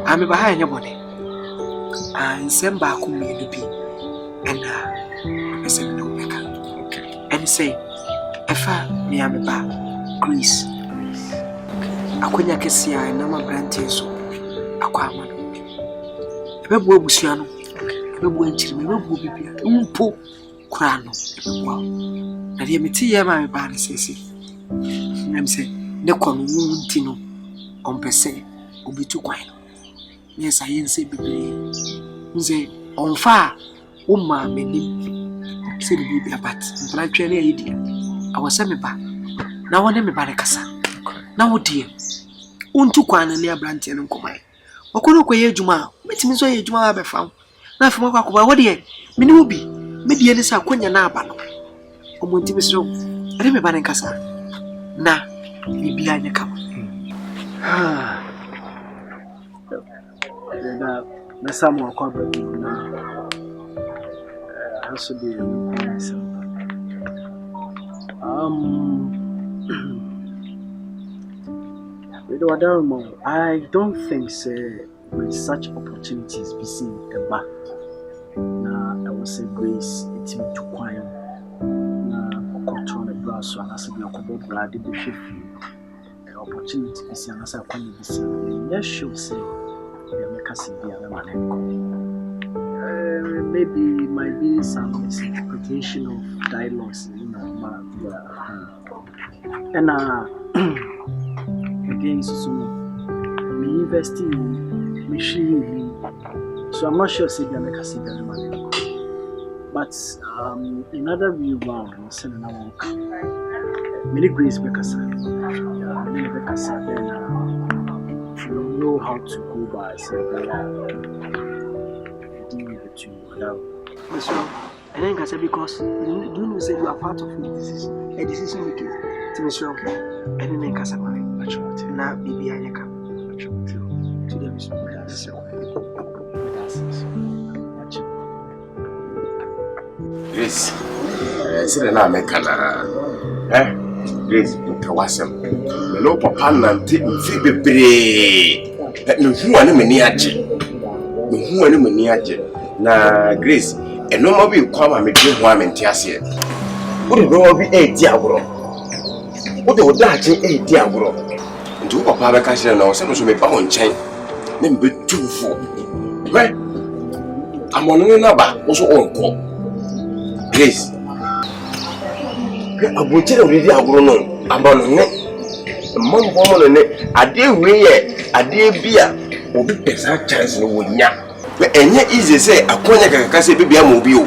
I'm behind your body. And send back on me to be. And I said, no, okay. And say, if I am back, Greece. I couldn't see I know my granted so. I can't. A baby was young. A baby will be poor. Crano. Wow. And the metia my body says, I'm saying, no communtino on per se will be too quiet. Yes, I ain't say, baby. Say, on fire. Uma menim say the baby about but train idea I was semi back now one me barekasa now dear untu kwana ne abrante no komai okono koye adwuma metimi so ye adwuma abefa na afema kwakoba wo de me ne obi me de ne sa konya na aba no omonti bi so ade me barekasa na bibi anya kama na samu akwa na also be I don't think with such opportunities be seen a back. Now I will say grace it's me to quiet. Now control the blood so as to be a couple blood the shift opportunity be seen as I can be seen. Yes, she'll say the American be a man. Maybe might be some misinterpretation of dialogues, and again, so me investing in machine, so I'm not sure say the American but in other view, sending our work, many grace because then know how to go by. And then I said because you know say you are part of a decision making. To be sure, and then I said now baby I can to them is Grace, say na me kana Grace to wasem me no papa nante mfi bebre me hu ane me ni age na Grace eno ma bi kwama me de ho amenti ase wo de no bi edi agoro wo de odache edi agoro nti wo papa be ka hire na wo se no so me pa won chen ne mbe tufo we amono na ba wo so onko Grace aboche de edi agoro no amono ne mmombo mo ne ade we ye ade bia obi pesa chance no wonya enye easy say akonya kakaka say bibia mo bi o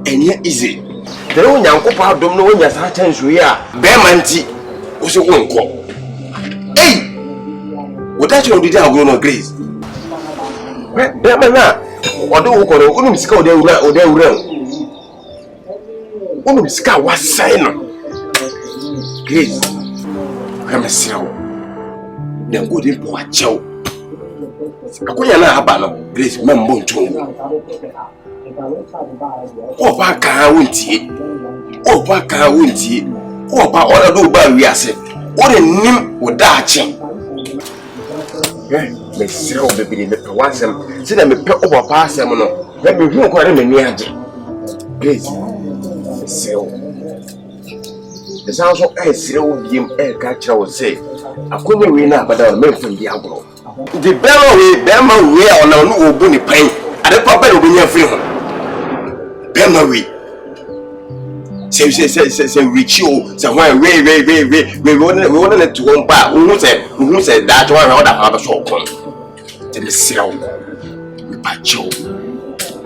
enye easy there onyankopɔ adom no wonya sa chance we a be manti wo so wonko wodachi odidi agoro no Grace be mana odo wo koro unum sika oda wura unum sika wasai no Grace kama sirawo na ngodi mpo achew akonya na aba no Grace membo ntongo oba ka wontie oba ora do ba wiase ora nim wodache me sira obebiri me pe wasem se na me pe oba pa asem no na me hu ko re me ni age Grace sira esa so sira obiem ka kira wo se akonya we na abada me mfun bi agoro the Bema we on no obu ni pen ade papa no benya free ho Bema we say reach you say why we want to one pa who say that one order have so come the siraw me pacho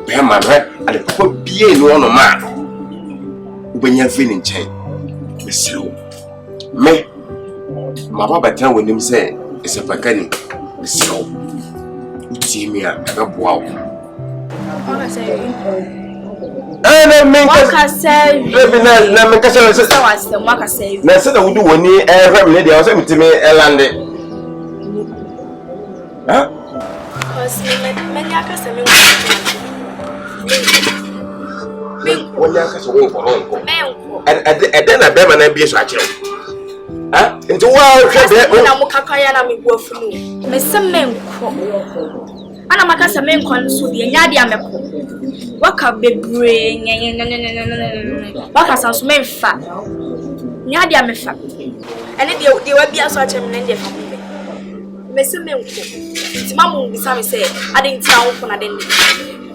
Bema we ade papa bie no no ma benya free ni chen me siraw me ma baba tan wonim say is a pakani so see me a boa. What I say? What I say? What I say? Na say we do woni ehwem ne dia o say mitime elande. Huh? Cause me nyaka say me woni aka so won koronko. E den na be ma na bie so akire. Into what? I'm Kakayana, me go for me. Miss Men. Ana makasa menkwa nso de nyade ameko waka bebre waka sanso menfa nyade amefa ene de wa bia so a chem ne de fa mese menko ti mamu bisa me se ade nti a wofo na de ne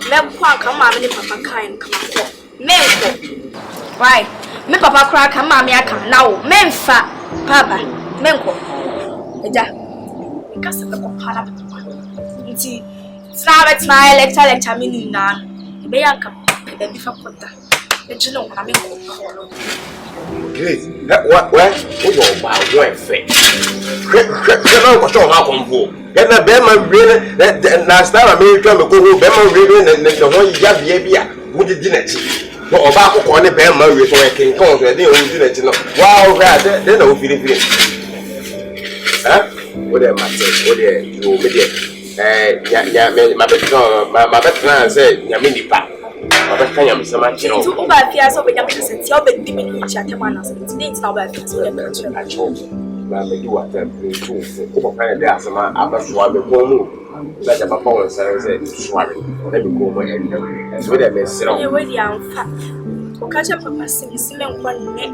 menko aka ma me ne papa kan kama ko menko why me papa kra aka ma me aka na wo menfa papa menko eja kasa ko para nti Sabet my lecture meaning none. Be yanka be fa kota. E jino na me ko. Great. What you about one thing. No ko so ha konfo. Get na be ma we na star America me go be ma we na ho ya bia bia. Wo di na chi. No oba akoko ne be ma we so e kin kon so e dey o di na chi no. Wow, right. Then no feel. What am I saying? What you me there? My better say, Yaminipa. My better yam so much. You know, about the answer when you say, tell the diminish at the man. It's not bad. So the better I chose. My do what I'm doing too. Over kind of some other swab the home. Let a papa and say, swallowing. Let me go my end. That's what I may say. You're really young. Catch up a passing, one neck.